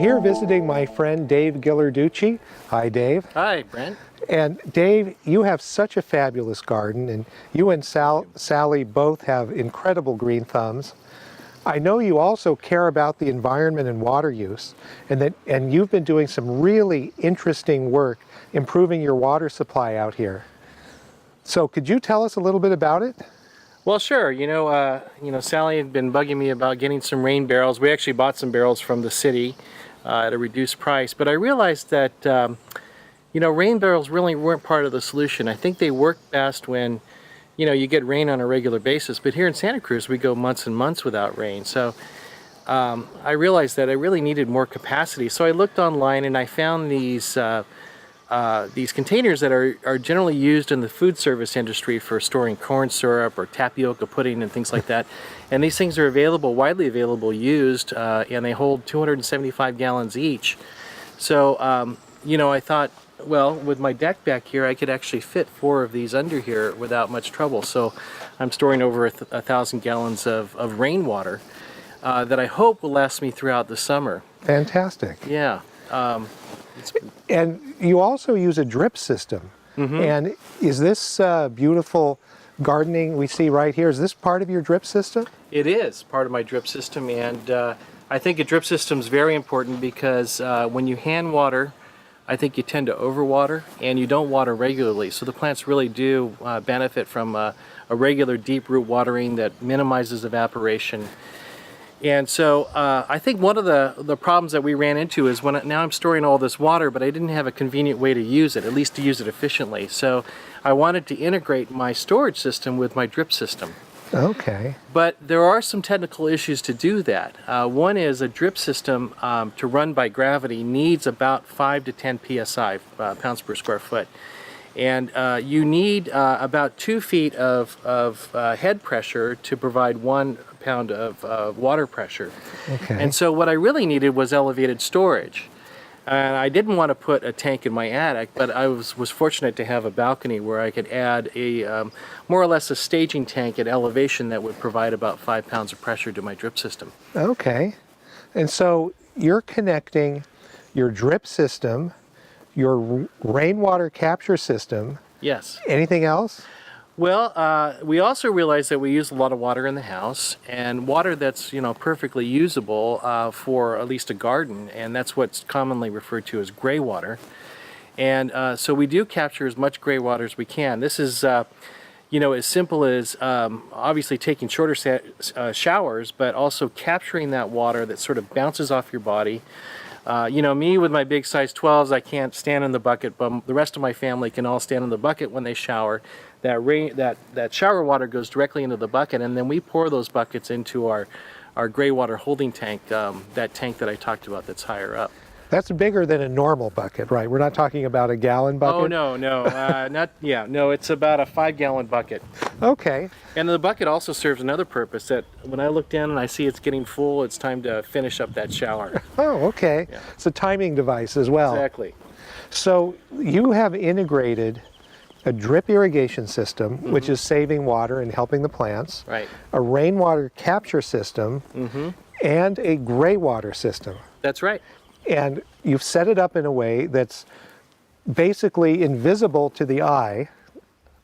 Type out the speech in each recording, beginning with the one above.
here visiting my friend Dave Ghilarducci. Hi, Dave. Hi, Brent. And Dave, you have such a fabulous garden, and you and Sally both have incredible green thumbs. I know you also care about the environment and water use, and you've been doing some really interesting work improving your water supply out here. So could you tell us a little bit about it? Well, sure. Sally had been bugging me about getting some rain barrels. We actually bought some barrels from the city at a reduced price, but I realized that rain barrels really weren't part of the solution. I think they work best when you get rain on a regular basis, but here in Santa Cruz we go months and months without rain. So I realized that I really needed more capacity. So I looked online and I found these containers that are generally used in the food service industry for storing corn syrup or tapioca pudding and things like that. And these things are widely available, used, and they hold 275 gallons each. So, I thought, well, with my deck back here, I could actually fit 4 of these under here without much trouble. So I'm storing over 1,000 gallons of rainwater that I hope will last me throughout the summer. Fantastic. Yeah. And you also use a drip system. Mm-hmm. And is this beautiful gardening we see right here, is this part of your drip system? It is part of my drip system, and I think a drip system is very important because when you hand water, I think you tend to overwater and you don't water regularly. So the plants really do benefit from a regular deep root watering that minimizes evaporation. And so I think one of the problems that we ran into is now I'm storing all this water, but I didn't have a convenient way to use it, at least to use it efficiently. So I wanted to integrate my storage system with my drip system. Okay. But there are some technical issues to do that. One is a drip system to run by gravity needs about 5 to 10 psi, pounds per square foot. And you need about 2 feet of head pressure to provide 1 pound of water pressure. Okay. And so what I really needed was elevated storage. And I didn't want to put a tank in my attic, but I was fortunate to have a balcony where I could add a more or less a staging tank at elevation that would provide about 5 pounds of pressure to my drip system. Okay. And so you're connecting your drip system, your rainwater capture system. Yes. Anything else? Well, we also realized that we use a lot of water in the house, and water that's perfectly usable for at least a garden, and that's what's commonly referred to as gray water. And so we do capture as much gray water as we can. This is as simple as obviously taking shorter showers, but also capturing that water that sort of bounces off your body. Me with my big size 12s, I can't stand in the bucket, but the rest of my family can all stand in the bucket when they shower. That shower water goes directly into the bucket, and then we pour those buckets into our gray water holding tank, that tank that I talked about that's higher up. That's bigger than a normal bucket, right? We're not talking about a gallon bucket? Oh, no, it's about a 5-gallon bucket. Okay. And the bucket also serves another purpose, that when I look down and I see it's getting full, it's time to finish up that shower. Oh, okay. Yeah. It's a timing device as well. Exactly. So you have integrated a drip irrigation system, mm-hmm. which is saving water and helping the plants, right? A rainwater capture system, mm-hmm. and a gray water system. That's right. And you've set it up in a way that's basically invisible to the eye,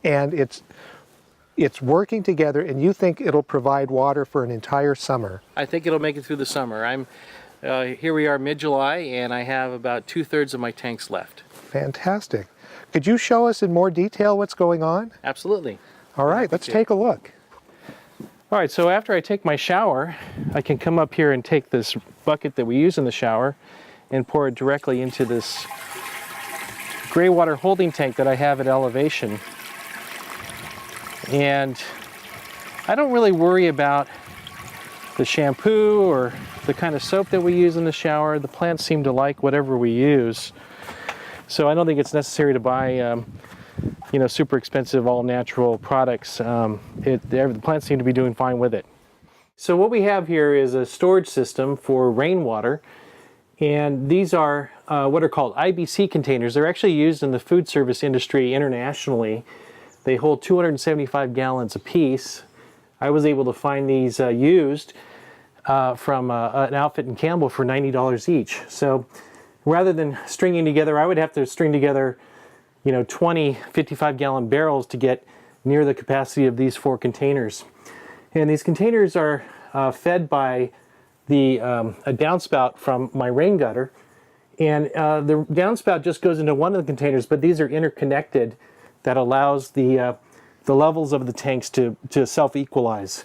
and it's working together, and you think it'll provide water for an entire summer. I think it'll make it through the summer. Here we are mid-July, and I have about 2/3 of my tanks left. Fantastic. Could you show us in more detail what's going on? Absolutely. All right, let's take a look. All right, so after I take my shower, I can come up here and take this bucket that we use in the shower and pour it directly into this gray water holding tank that I have at elevation. And I don't really worry about the shampoo or the kind of soap that we use in the shower. The plants seem to like whatever we use. So I don't think it's necessary to buy super expensive all-natural products. The plants seem to be doing fine with it. So what we have here is a storage system for rainwater, and these are what are called IBC containers. They're actually used in the food service industry internationally. They hold 275 gallons apiece. I was able to find these used. from an outfit in Campbell for $90 each. So rather than stringing together, I would have to string together, 20 55-gallon barrels to get near the capacity of these 4 containers. And these containers are fed by a downspout from my rain gutter. And the downspout just goes into one of the containers, but these are interconnected that allows the levels of the tanks to self-equalize.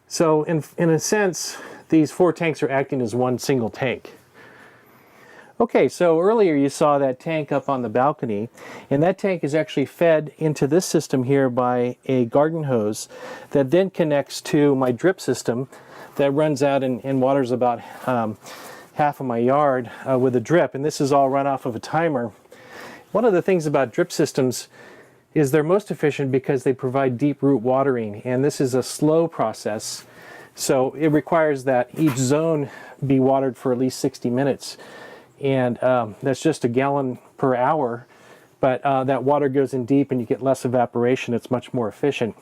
So in a sense, these 4 tanks are acting as one single tank. Okay, so earlier you saw that tank up on the balcony, and that tank is actually fed into this system here by a garden hose that then connects to my drip system that runs out and waters about half of my yard with a drip, and this is all run off of a timer. One of the things about drip systems is they're most efficient because they provide deep root watering, and this is a slow process, so it requires that each zone be watered for at least 60 minutes. And that's just a gallon per hour, but that water goes in deep and you get less evaporation. It's much more efficient.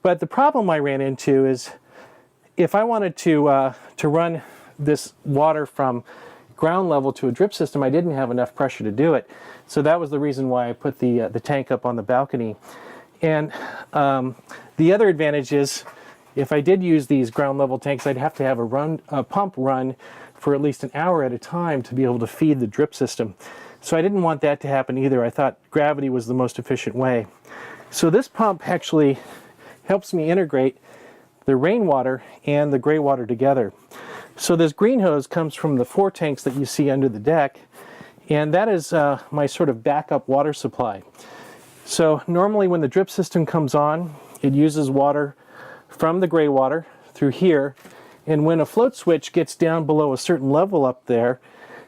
But the problem I ran into is if I wanted to run this water from ground level to a drip system, I didn't have enough pressure to do it. So that was the reason why I put the tank up on the balcony. And the other advantage is if I did use these ground level tanks, I'd have to have a pump run for at least an hour at a time to be able to feed the drip system. So I didn't want that to happen either. I thought gravity was the most efficient way. So this pump actually helps me integrate the rainwater and the gray water together. So this green hose comes from the 4 tanks that you see under the deck, and that is my sort of backup water supply. So normally when the drip system comes on, it uses water from the gray water through here, and when a float switch gets down below a certain level up there,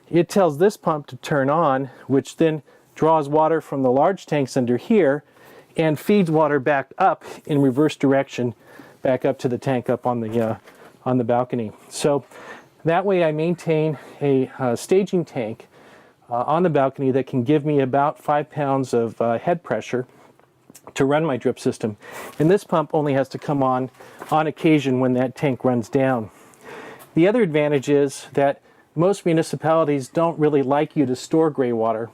it tells this pump to turn on, which then draws water from the large tanks under here and feeds water back up in reverse direction, back up to the tank up on the balcony. So that way I maintain a staging tank on the balcony that can give me about 5 pounds of head pressure to run my drip system. And this pump only has to come on occasion when that tank runs down. The other advantage is that most municipalities don't really like you to store gray water.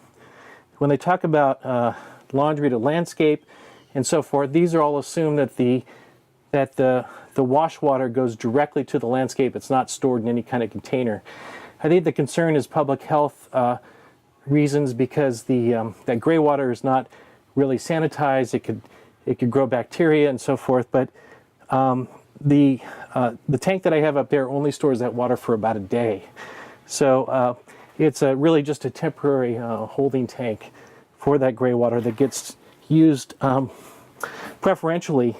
When they talk about laundry to landscape and so forth, these are all assumed that the wash water goes directly to the landscape. It's not stored in any kind of container. I think the concern is public health reasons, because that gray water is not really sanitized. It could grow bacteria and so forth. But the tank that I have up there only stores that water for about a day. So it's really just a temporary holding tank for that gray water that gets used preferentially.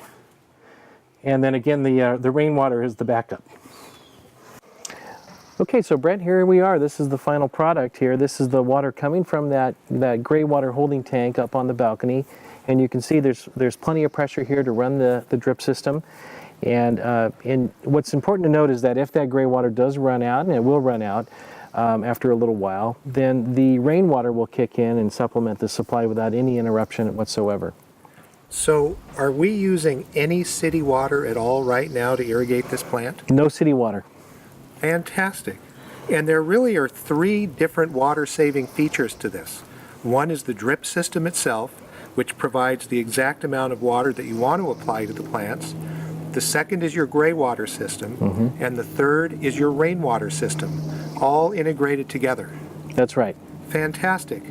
And then again, the rainwater is the backup. Okay, so Brent, here we are. This is the final product here. This is the water coming from that gray water holding tank up on the balcony. And you can see there's plenty of pressure here to run the drip system. And what's important to note is that if that gray water does run out, and it will run out after a little while, then the rainwater will kick in and supplement the supply without any interruption whatsoever. So are we using any city water at all right now to irrigate this plant? No city water. Fantastic. And there really are 3 different water-saving features to this. One is the drip system itself, which provides the exact amount of water that you want to apply to the plants. The second is your gray water system, and the third is your rainwater system, all integrated together. That's right. Fantastic.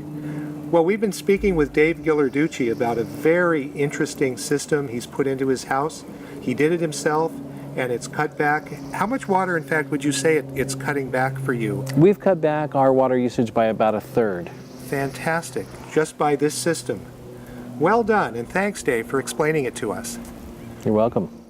Well, we've been speaking with Dave Ghilarducci about a very interesting system he's put into his house. He did it himself, and it's cut back. How much water, in fact, would you say it's cutting back for you? We've cut back our water usage by about 1/3. Fantastic. Just by this system. Well done, and thanks, Dave, for explaining it to us. You're welcome.